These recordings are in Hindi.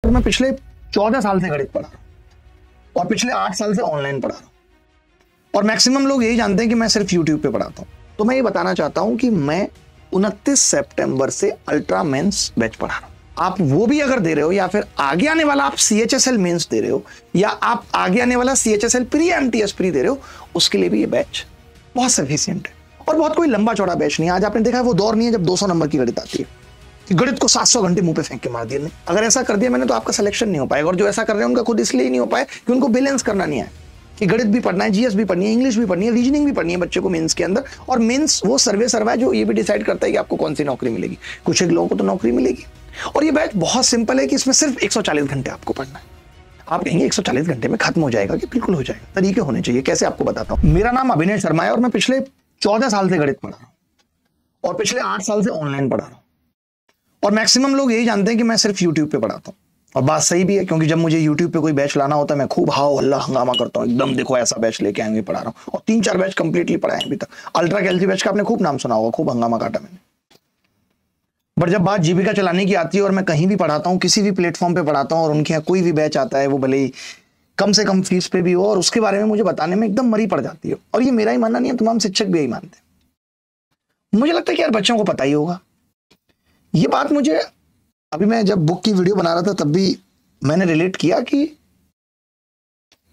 तो मैं पिछले 14 साल से गणित पढ़ा रहा हूं और पिछले 8 साल से ऑनलाइन पढ़ा रहा हूं और मैक्सिमम लोग यही जानते हैं कि मैं सिर्फ यूट्यूब पे पढ़ाता हूं। तो मैं ये बताना चाहता हूं कि मैं 29 सितंबर से अल्ट्रा मेंस बैच पढ़ा रहा हूं। आप वो भी अगर दे रहे हो या फिर आगे आने वाला आप CHSL मेंस दे रहे हो या आप आगे आने वाला CHSL प्री MTS प्री दे रहे हो, उसके लिए भी ये बैच बहुत सफिशिएंट है और बहुत कोई लंबा चौड़ा बैच नहीं है। आज आपने देखा है वो दौर नहीं है जब 200 नंबर की गणित आती है कि गणित को 700 घंटे मुंह पे फेंक के मार दिया। नहीं, अगर ऐसा कर दिया मैंने तो आपका सिलेक्शन नहीं हो पाएगा और जो ऐसा कर रहे हैं उनका खुद इसलिए नहीं हो पाए कि उनको बैलेंस करना नहीं है कि गणित भी पढ़ना है, GS भी पढ़नी है, इंग्लिश भी पढ़नी है, रीजनिंग भी पढ़नी है बच्चे को मेंस के अंदर। और मेंस वो सर्वे जो ये भी डिसाइड करता है कि आपको कौन सी नौकरी मिलेगी। कुछ एक लोगों को तो नौकरी मिलेगी और ये बैच बहुत सिंपल है कि इसमें सिर्फ 140 घंटे आपको पढ़ना है। आप कहेंगे 140 घंटे में खत्म हो जाएगा कि बिल्कुल हो जाएगा। तरीके होने चाहिए, कैसे आपको बताता हूं। मेरा नाम अभिनय शर्मा है और मैं पिछले 14 साल से गणित पढ़ा रहा हूं और पिछले 8 साल से ऑनलाइन पढ़ा रहा हूं और मैक्सिमम लोग यही जानते हैं कि मैं सिर्फ यूट्यूब पे पढ़ाता हूं। और बात सही भी है क्योंकि जब मुझे यूट्यूब पे कोई बैच लाना होता है मैं खूब हाओ हल्ला हंगामा करता हूं, एकदम देखो ऐसा बैच लेके आएंगे पढ़ा रहा हूं और 3-4 बैच कंप्लीटली पढ़ाए अभी तक। अल्ट्रा कैलसी बैच का आपने खूब नाम सुना होगा, खूब हंगामा काटा मैंने। बट जब बात जीविका चलाने की आती है और मैं कहीं भी पढ़ाता हूं, किसी भी प्लेटफॉर्म पे पढ़ाता हूं और उनके यहाँ कोई भी बैच आता है, वो भले ही कम से कम फीस पे भी हो और उसके बारे में मुझे बताने में एकदम मरी पड़ जाती है। और ये मेरा ही मानना नहीं है, तमाम शिक्षक भी यही मानते हैं। मुझे लगता है कि यार बच्चों को पता ही होगा ये बात। मुझे अभी मैं जब बुक की वीडियो बना रहा था तब भी मैंने रिलेट किया कि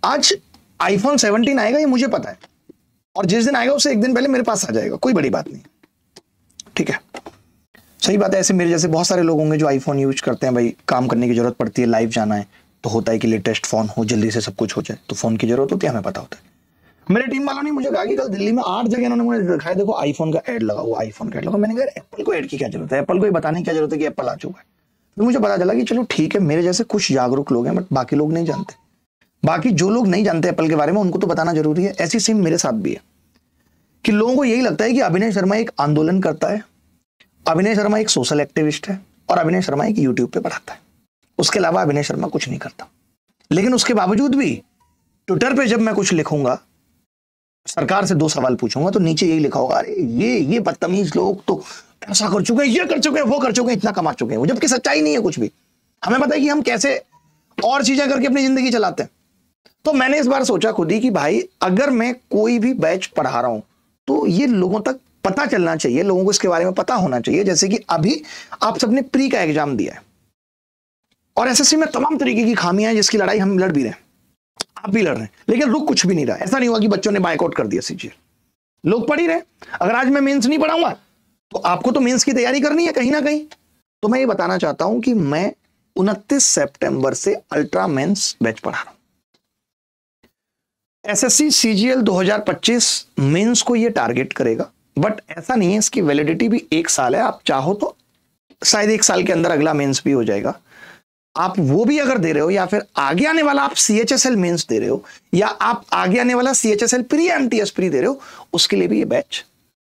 आज iPhone 17 आएगा, ये मुझे पता है, और जिस दिन आएगा उससे एक दिन पहले मेरे पास आ जाएगा, कोई बड़ी बात नहीं, ठीक है, सही बात है। ऐसे मेरे जैसे बहुत सारे लोग होंगे जो आईफोन यूज करते हैं, भाई काम करने की जरूरत पड़ती है, लाइव जाना है तो होता है कि लेटेस्ट फोन हो, जल्दी से सब कुछ हो जाए, तो फोन की जरूरत होती है, हमें पता होता है। मेरे टीम वालों ने मुझे कहा कि कल दिल्ली में 8 जगह इन्होंने मुझे दिखाया, देखो आईफोन का ऐड लगा हुआ, आईफोन का ऐड लगा। मैंने कहा एप्पल को ऐड की क्या जरूरत है, एप्पल को ये बताने की क्या जरूरत है कि एप्पल आ चुका है। तो मुझे पता चला कि चलो ठीक है, मेरे जैसे कुछ जागरूक लोग हैं बट बाकी लोग नहीं जानते। बाकी जो लोग नहीं जानते एप्पल के बारे में उनको तो बताना जरूरी है। ऐसी सेम मेरे साथ भी है कि लोगों को यही लगता है कि अभिनय शर्मा एक आंदोलन करता है, अभिनय शर्मा एक सोशल एक्टिविस्ट है और अभिनय शर्मा एक यूट्यूब पे पढ़ाता है। उसके अलावा अभिनय शर्मा कुछ नहीं करता। लेकिन उसके बावजूद भी ट्विटर पे जब मैं कुछ लिखूंगा, सरकार से 2 सवाल पूछूंगा, तो नीचे यही लिखा होगा, अरे ये बदतमीज लोग तो ऐसा कर चुके हैं, ये कर चुके हैं, वो कर चुके हैं, इतना कमा चुके हैं, जबकि सच्चाई नहीं है कुछ भी। हमें पता है कि हम कैसे और चीजें करके अपनी जिंदगी चलाते हैं। तो मैंने इस बार सोचा खुद ही कि भाई अगर मैं कोई भी बैच पढ़ा रहा हूं तो ये लोगों तक पता चलना चाहिए, लोगों को इसके बारे में पता होना चाहिए। जैसे कि अभी आप सबने प्री का एग्जाम दिया है और SSC में तमाम तरीके की खामियां हैं जिसकी लड़ाई हम लड़ भी रहे हैं, आप भी लड़ रहे हैं, लेकिन रुक कुछ भी नहीं रहा। ऐसा नहीं हुआ कि बच्चों ने बायकॉट कर दिया CGL, लोग पढ़ ही रहे। अगर आज मैं मेंस नहीं पढ़ाऊंगा तो आपको तो मेंस की तैयारी करनी है कहीं ना कहीं। तो मैं ये बताना चाहता हूं कि मैं 29 सितंबर से अल्ट्रा मेंस बैच पढ़ा रहा हूं। SSC CGL 2025 मेंस को ये टारगेट करेगा, बट ऐसा नहीं है, इसकी वैलिडिटी भी 1 साल है। आप चाहो तो शायद 1 साल के अंदर अगला मेंस भी हो जाएगा। आप वो भी अगर दे रहे हो या फिर आगे आने वाला आप CHSL मेंस दे रहे हो या आप आगे आने वाला CHSL प्री MTS प्री दे रहे हो, उसके लिए भी ये बैच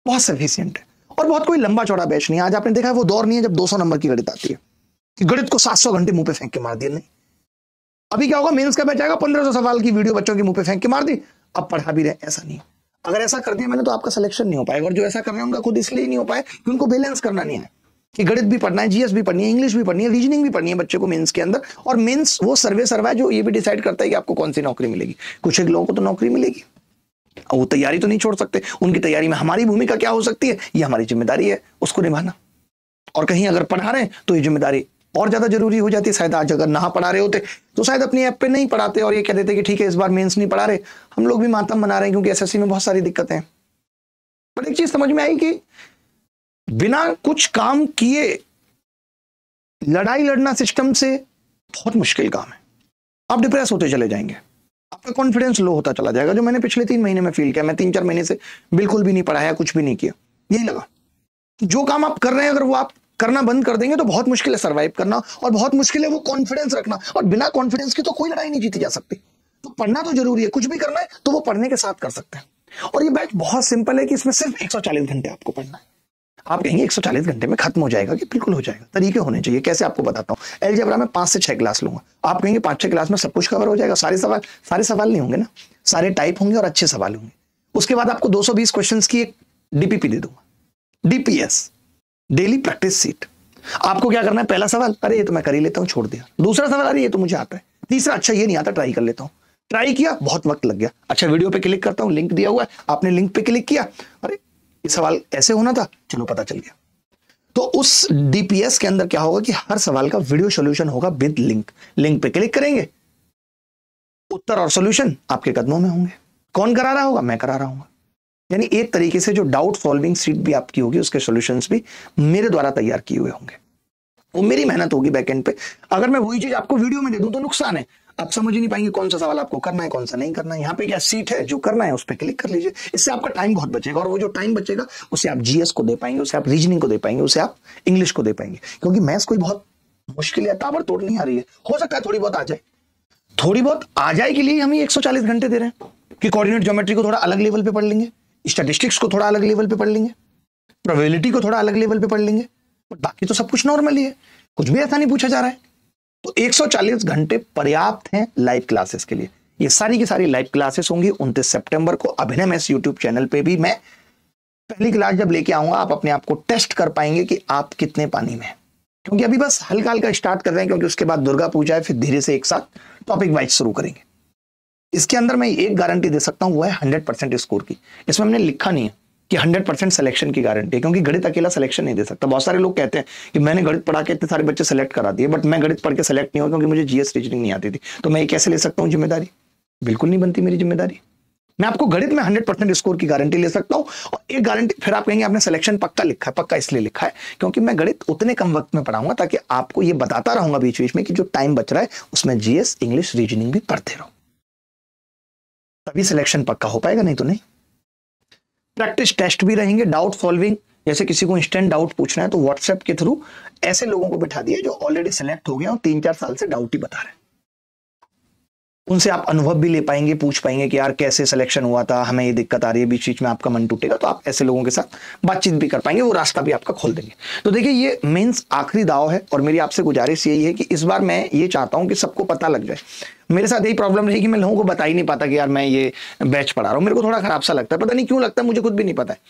बहुत सफिशिएंट है और बहुत कोई लंबा चौड़ा बैच नहीं है। आज आपने देखा है वो दौर नहीं है जब 200 नंबर की गणित आती है कि गणित को 700 घंटे मुंह पे फेंक के मार दिया। नहीं, अभी क्या होगा, मेंस का बैच आएगा, 1500 सवाल की वीडियो बच्चों के मुंह पे फेंक के मार दी, अब पढ़ा भी रहे। ऐसा नहीं, अगर ऐसा कर दिया मैंने तो आपका सिलेक्शन नहीं हो पाएगा और जो ऐसा कर रहे हैं उनका खुद इसलिए नहीं हो पाए कि उनको बैलेंस करना नहीं है कि गणित भी पढ़ना है, GS भी पढ़नी है, इंग्लिश भी पढ़नी है, रीजनिंग भी पढ़नी है बच्चे को मेंस के अंदर। और मेंस वो सर्वे जो ये भी डिसाइड करता है कि आपको कौन सी नौकरी मिलेगी। कुछ एक लोगों को तो नौकरी मिलेगी, वो तैयारी तो नहीं छोड़ सकते। उनकी तैयारी में हमारी भूमिका क्या हो सकती है, ये हमारी जिम्मेदारी है उसको निभाना। और कहीं अगर पढ़ा रहे हैं तो ये जिम्मेदारी और ज्यादा जरूरी हो जाती है। शायद आज अगर ना पढ़ा रहे होते तो शायद अपनी ऐप पे नहीं पढ़ाते और ये कह देते कि ठीक है इस बार मेंस नहीं पढ़ा रहे, हम लोग भी मातम मना रहे हैं क्योंकि SSC में बहुत सारी दिक्कतें हैं। पर एक चीज समझ में आई कि बिना कुछ काम किए लड़ाई लड़ना सिस्टम से बहुत मुश्किल काम है। आप डिप्रेस होते चले जाएंगे, आपका कॉन्फिडेंस लो होता चला जाएगा, जो मैंने पिछले 3 महीने में फील किया। मैं 3-4 महीने से बिल्कुल भी नहीं पढ़ाया, कुछ भी नहीं किया। यही लगा जो काम आप कर रहे हैं अगर वो आप करना बंद कर देंगे तो बहुत मुश्किल है सर्वाइव करना और बहुत मुश्किल है वो कॉन्फिडेंस रखना। और बिना कॉन्फिडेंस के तो कोई लड़ाई नहीं जीती जा सकती। तो पढ़ना तो जरूरी है, कुछ भी करना है तो वो पढ़ने के साथ कर सकते हैं। और ये बैच बहुत सिंपल है कि इसमें सिर्फ 140 घंटे आपको पढ़ना है। आप कहेंगे 140 घंटे में खत्म हो जाएगा कि बिल्कुल हो जाएगा। तरीके होने चाहिए, कैसे आपको बताता हूं। अलजेब्रा में 5 से 6 क्लास लूंगा। आप कहेंगे 5-6 क्लास में सब कुछ कवर हो जाएगा, सारे सवाल नहीं होंगे ना, सारे टाइप होंगे और अच्छे सवाल होंगे। उसके बाद आपको 220 क्वेश्चंस की एक DPP दे दूंगा, DPS, डेली प्रैक्टिस सीट। आपको क्या करना है, पहला सवाल अरे ये तो मैं कर ही लेता हूं, छोड़ दिया। दूसरा सवाल अरे ये तो मुझे आता है। तीसरा अच्छा ये नहीं आता, ट्राई कर लेता हूं। ट्राई किया, बहुत वक्त लग गया, अच्छा वीडियो पे क्लिक करता हूं, लिंक दिया हुआ है, आपने लिंक पे क्लिक किया, अरे ये सवाल ऐसे होना था, चलो पता चल गया। तो उस डीपीएस के अंदर क्या होगा कि हर सवाल का वीडियो सॉल्यूशन होगा विद लिंक। लिंक पे क्लिक करेंगे, उत्तर और सॉल्यूशन आपके कदमों में होंगे। कौन करा रहा होगा, मैं करा रहा हूँ। यानी एक तरीके से जो डाउट सॉल्विंग सीट भी आपकी होगी, उसके सॉल्यूशंस भी मेरे द्वारा तैयार किए हुए होंगे, वो मेरी मेहनत होगी बैकएंड पे। अगर मैं वही चीज आपको वीडियो में दे दूं तो नुकसान है, आप समझ ही नहीं पाएंगे कौन सा सवाल आपको करना है, कौन सा नहीं करना है। यहाँ पे क्या सीट है, जो करना है उस पर क्लिक कर लीजिए, इससे आपका टाइम बहुत बचेगा, और वो जो टाइम बचेगा उसे आप जीएस को दे पाएंगे, उसे आप रीजनिंग को दे पाएंगे, उसे आप इंग्लिश को दे पाएंगे। क्योंकि मैथ्स कोई बहुत मुश्किल या ताबड़तोड़ नहीं आ रही है, हो सकता है थोड़ी बहुत आ जाए, थोड़ी बहुत आ जाए के लिए हम 140 घंटे दे रहे हैं कि कोऑर्डिनेट ज्योमेट्री को थोड़ा अलग लेवल पे पढ़ लेंगे, स्टैटिस्टिक्स को थोड़ा अलग लेवल पे पढ़ लेंगे, प्रोबेबिलिटी को थोड़ा अलग लेवल पे पढ़ लेंगे, बाकी तो सब कुछ नॉर्मल ही है, कुछ भी ऐसा नहीं पूछा जा रहा है। तो 140 घंटे पर्याप्त हैं लाइव क्लासेस के लिए। ये सारी की सारी लाइव क्लासेस होंगी 29 सितंबर को अभिनय मैथ्स यूट्यूब चैनल पे भी। मैं पहली क्लास जब लेके आऊंगा, आप अपने आप को टेस्ट कर पाएंगे कि आप कितने पानी में हैं, क्योंकि अभी बस हल्का हल्का स्टार्ट कर रहे हैं, क्योंकि उसके बाद दुर्गा पूजा है, फिर धीरे से एक साथ टॉपिक वाइज शुरू करेंगे। इसके अंदर मैं एक गारंटी दे सकता हूं, वो है 100% स्कोर की। इसमें हमने लिखा नहीं है कि 100% सिलेक्शन की गारंटी है, क्योंकि गणित अकेला सिलेक्शन नहीं दे सकता। बहुत सारे लोग कहते हैं कि मैंने गणित पढ़ा के इतने सारे बच्चे सेलेक्ट करा दिए, बट मैं गणित पढ़ के सेलेक्ट नहीं हुआ क्योंकि मुझे जीएस रीजनिंग नहीं आती थी। तो मैं ये कैसे ले सकता हूँ जिम्मेदारी? बिल्कुल नहीं बनती मेरी जिम्मेदारी। मैं आपको गणित में 100% स्कोर की गारंटी ले सकता हूं। और एक गारंटी फिर आप कहेंगे आपने सिलेक्शन पक्का लिखा है। पक्का इसलिए लिखा है क्योंकि मैं गणित उतने कम वक्त में पढ़ाऊंगा, ताकि आपको ये बताता रहूंगा बीच बीच में कि जो टाइम बच रहा है उसमें जीएस, इंग्लिश, रीजनिंग भी पढ़ते रहो, तभी सिलेक्शन पक्का हो पाएगा, नहीं तो नहीं। प्रैक्टिस टेस्ट भी रहेंगे, डाउट सॉल्विंग, जैसे किसी को इंस्टेंट डाउट पूछना है तो व्हाट्सएप के थ्रू ऐसे लोगों को बिठा दिए जो ऑलरेडी सिलेक्ट हो गए और 3-4 साल से डाउट ही बता रहे हैं। उनसे आप अनुभव भी ले पाएंगे, पूछ पाएंगे कि यार कैसे सिलेक्शन हुआ था, हमें ये दिक्कत आ रही है, बीच बीच में आपका मन टूटेगा, तो आप ऐसे लोगों के साथ बातचीत भी कर पाएंगे, वो रास्ता भी आपका खोल देंगे। तो देखिए ये मेंस आखिरी दाव है, और मेरी आपसे गुजारिश यही है कि इस बार मैं ये चाहता हूं कि सबको पता लग जाए। मेरे साथ यही प्रॉब्लम रही कि मैं लोगों को बता ही नहीं पाता कि यार मैं ये बैच पढ़ा रहा हूं। मेरे को थोड़ा खराब सा लगता है, पता नहीं क्यों लगता है, मुझे खुद भी नहीं पता है,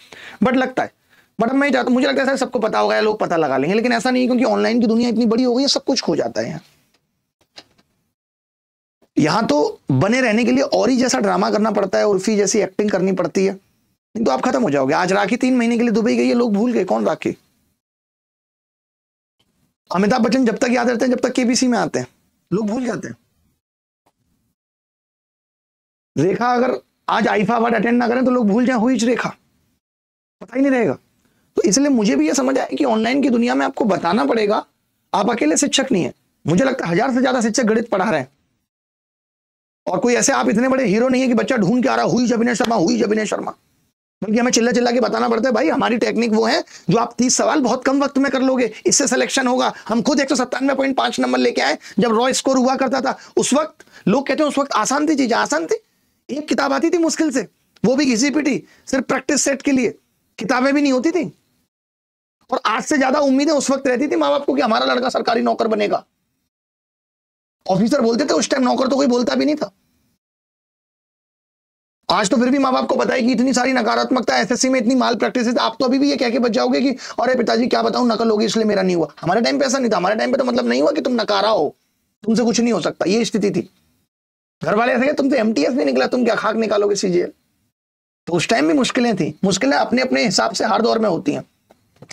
बट लगता है। बट अब मैं चाहता हूं, मुझे लगता है सर सबको पता होगा, लोग पता लगा लेंगे, लेकिन ऐसा नहीं, क्योंकि ऑनलाइन की दुनिया इतनी बड़ी हो गई है, सब कुछ खो जाता है। यहां तो बने रहने के लिए और ही जैसा ड्रामा करना पड़ता है, उर्फी जैसी एक्टिंग करनी पड़ती है, नहीं तो आप खत्म हो जाओगे। आज राखी 3 महीने के लिए दुबई गई है, लोग भूल गए कौन राखी। अमिताभ बच्चन जब तक याद रहते हैं जब तक केबीसी में आते हैं, लोग भूल जाते हैं। रेखा अगर आज आईफा अवार्ड अटेंड ना करें तो लोग भूल जाए हुई रेखा, पता ही नहीं रहेगा। तो इसलिए मुझे भी यह समझ आया कि ऑनलाइन की दुनिया में आपको बताना पड़ेगा, आप अकेले शिक्षक नहीं है। मुझे लगता है 1000 से ज्यादा शिक्षक गणित पढ़ा रहे हैं, और कोई ऐसे आप इतने बड़े हीरो नहीं है कि बच्चा ढूंढ के आ रहा हुई अभिनय शर्मा, हुई अभिनय शर्मा, बल्कि हमें चिल्ला चिल्ला के बताना पड़ता है भाई हमारी टेक्निक वो है जो आप 30 सवाल बहुत कम वक्त में कर लोगे, इससे सिलेक्शन होगा। हम खुद 197.5 नंबर लेके आए जब रॉ स्कोर हुआ करता था। उस वक्त लोग कहते हैं उस वक्त आसान थी चीजें, आसान थी। एक किताब आती थी मुश्किल से, वो भी घिसी पिटी, सिर्फ प्रैक्टिस सेट के लिए, किताबें भी नहीं होती थी। और आज से ज्यादा उम्मीदें उस वक्त रहती थी माँ बाप को कि हमारा लड़का सरकारी नौकर बनेगा। ऑफिसर बोलते थे, उस टाइम नौकर तो कोई बोलता भी नहीं था। आज तो फिर भी माँ बाप को पता है कि इतनी सारी नकारात्मकता, एसएससी में इतनी माल प्रैक्टिस है, आप तो अभी भी ये कह के बच जाओगे कि अरे पिताजी क्या बताऊं नकल होगी इसलिए मेरा नहीं हुआ। हमारे टाइम पे ऐसा नहीं था, हमारे टाइम पे तो मतलब नहीं हुआ कि तुम नकारा हो, तुमसे कुछ नहीं हो सकता, ये स्थिति थी। घर वाले ऐसे तुमसे एमटीएस नहीं निकला, तुम क्या खाक निकालोगे सीजीएल। तो उस टाइम भी मुश्किलें थी। मुश्किलें अपने अपने हिसाब से हर दौर में होती हैं।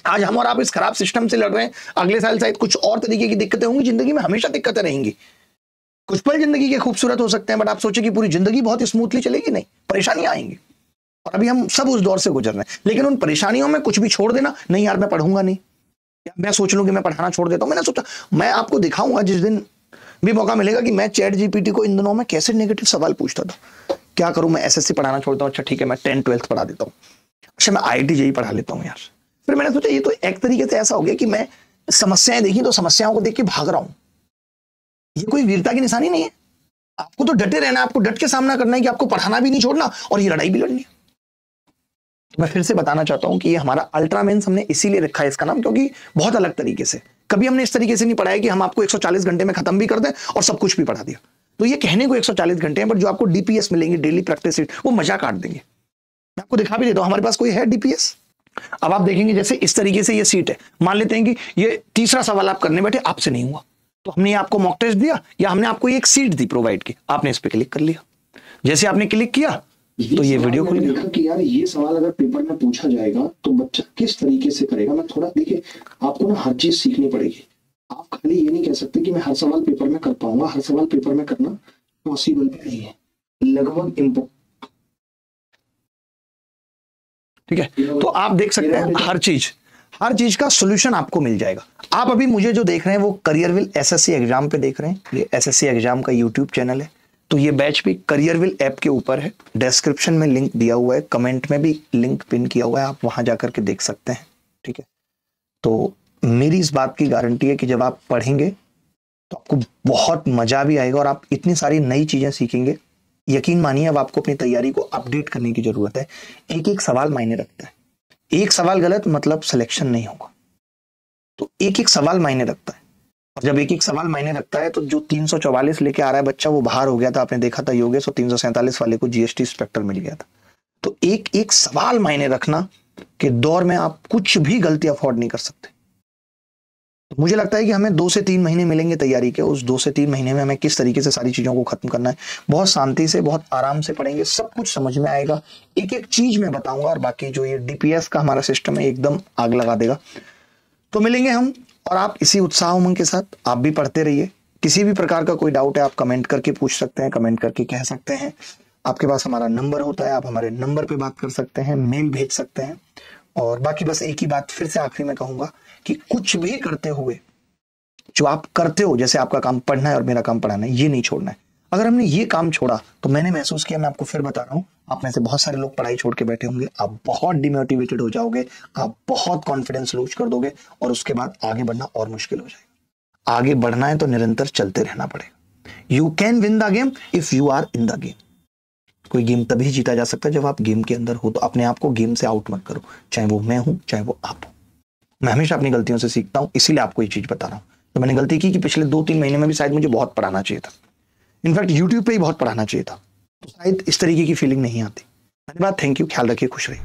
आज हम और आप इस खराब सिस्टम से लड़ रहे हैं, अगले साल शायद कुछ और तरीके की दिक्कतें होंगी। जिंदगी में हमेशा दिक्कतें रहेंगी। कुछ पल जिंदगी के खूबसूरत हो सकते हैं, बट आप सोचे कि पूरी जिंदगी बहुत स्मूथली चलेगी, नहीं, परेशानियां आएंगी। और अभी हम सब उस दौर से गुजर रहे हैं। लेकिन उन परेशानियों में कुछ भी छोड़ देना, नहीं यार मैं पढ़ूंगा नहीं, मैं सोच लूं कि मैं पढ़ाना छोड़ देता हूं। मैंने सोचा मैं आपको दिखाऊंगा जिस दिन भी मौका मिलेगा कि मैं चैट जीपीटी को इन दिनों में कैसे नेगेटिव सवाल पूछता था। क्या करूं, मैं एसएससी पढ़ाना छोड़ता हूं, अच्छा ठीक है मैं 10th 12th पढ़ा देता हूं, अच्छा मैं आईआईटी जेईई पढ़ा लेता हूं यार। फिर मैंने सोचा ये तो एक तरीके से ऐसा हो गया कि मैं समस्याएं देखी तो समस्याओं को देख के भाग रहा हूं। ये कोई वीरता की निशानी नहीं है। आपको तो डटे रहना, आपको डट के सामना करना है कि आपको पढ़ाना भी नहीं छोड़ना और ये लड़ाई भी लड़नी है। मैं फिर से बताना चाहता हूं कि ये हमारा अल्ट्रा मेंस हमने इसीलिए रखा है इसका नाम, क्योंकि बहुत अलग तरीके से, कभी हमने इस तरीके से नहीं पढ़ाया कि हम आपको 140 घंटे में खत्म भी कर दें और सब कुछ भी पढ़ा दिया। तो ये कहने को 140 घंटे हैं, बट जो आपको डीपीएस मिलेंगे, डेली प्रैक्टिस, वो मजा काट देंगे। मैं आपको दिखा भी देता हूं, हमारे पास कोई है डीपीएस, अब आप देखेंगे जैसे इस तरीके से ये सीट है, मान लेते हैं कि ये तीसरा सवाल आप करने बैठे, आपसे नहीं हुआ, तो हमने आपको मॉक टेस्ट दिया या हमने आपको एक सीट दी प्रोवाइड की, आपने इस पे क्लिक कर लिया, जैसे आपने क्लिक किया तो ये वीडियो खुल गया कि यार ये सवाल अगर पेपर में पूछा जाएगा तो बच्चा किस तरीके से करेगा। मैं थोड़ा देखिए, आपको ना हर चीज सीखनी पड़ेगी। आप खाली ये नहीं कह सकते कि मैं हर सवाल पेपर में कर पाऊंगा, हर सवाल पेपर में करना पॉसिबल नहीं है, लगभग इम्पॉसिबल। ठीक है, तो आप देख सकते हैं हर चीज का सॉल्यूशन आपको मिल जाएगा। आप अभी मुझे जो देख रहे हैं वो करियरविल एसएससी एग्जाम पे देख रहे हैं, ये एसएससी एग्जाम का यूट्यूब चैनल है। तो ये बैच भी करियरविल ऐप के ऊपर है, डिस्क्रिप्शन में लिंक दिया हुआ है, कमेंट में भी लिंक पिन किया हुआ है, आप वहां जाकर के देख सकते हैं। ठीक है, तो मेरी इस बात की गारंटी है कि जब आप पढ़ेंगे तो आपको बहुत मजा भी आएगा और आप इतनी सारी नई चीजें सीखेंगे। यकीन मानिए, अब आपको अपनी तैयारी को अपडेट करने की जरूरत है। एक एक सवाल मायने रखता है, एक सवाल गलत मतलब सिलेक्शन नहीं होगा, तो एक एक सवाल मायने रखता है। और जब एक एक सवाल मायने रखता है तो जो 344 लेके आ रहा है बच्चा वो बाहर हो गया था, आपने देखा था योगेश, और 347 वाले को जीएसटी इंस्पेक्टर मिल गया था। तो एक एक सवाल मायने रखना के दौर में आप कुछ भी गलती अफोर्ड नहीं कर सकते। तो मुझे लगता है कि हमें 2 से 3 महीने मिलेंगे तैयारी के, उस 2 से 3 महीने में हमें किस तरीके से सारी चीजों को खत्म करना है, बहुत शांति से बहुत आराम से पढ़ेंगे, सब कुछ समझ में आएगा, एक एक चीज मैं बताऊंगा। और बाकी जो ये डीपीएस का हमारा सिस्टम है एकदम आग लगा देगा। तो मिलेंगे हम, और आप इसी उत्साह उमंग के साथ आप भी पढ़ते रहिए। किसी भी प्रकार का कोई डाउट है आप कमेंट करके पूछ सकते हैं, कमेंट करके कह सकते हैं। आपके पास हमारा नंबर होता है, आप हमारे नंबर पे बात कर सकते हैं, मेल भेज सकते हैं। और बाकी बस एक ही बात फिर से आखिरी में कहूंगा कि कुछ भी करते हुए जो आप करते हो, जैसे आपका काम पढ़ना है और मेरा काम पढ़ाना है, ये नहीं छोड़ना है। अगर हमने ये काम छोड़ा तो मैंने महसूस किया, मैं आपको फिर बता रहा हूं, आप में से बहुत सारे लोग पढ़ाई छोड़ के बैठे होंगे, आप बहुत डिमोटिवेटेड हो जाओगे, आप बहुत कॉन्फिडेंस लूज कर दोगे और उसके बाद आगे बढ़ना और मुश्किल हो जाएगा। आगे बढ़ना है तो निरंतर चलते रहना पड़ेगा। You can win the game if you are in the game. कोई गेम तभी जीता जा सकता है जब आप गेम के अंदर हो। तो अपने आप को गेम से आउट मत करो, चाहे वो मैं हूं चाहे वो आप हो। मैं हमेशा अपनी गलतियों से सीखता हूं, इसीलिए आपको ये चीज बता रहा हूं। तो मैंने गलती की कि पिछले 2-3 महीने में भी शायद मुझे बहुत पढ़ाना चाहिए था, इनफैक्ट यूट्यूब पे ही बहुत पढ़ाना चाहिए था, तो शायद इस तरीके की फीलिंग नहीं आती। धन्यवाद, थैंक यू, ख्याल रखिए, खुश रहिए।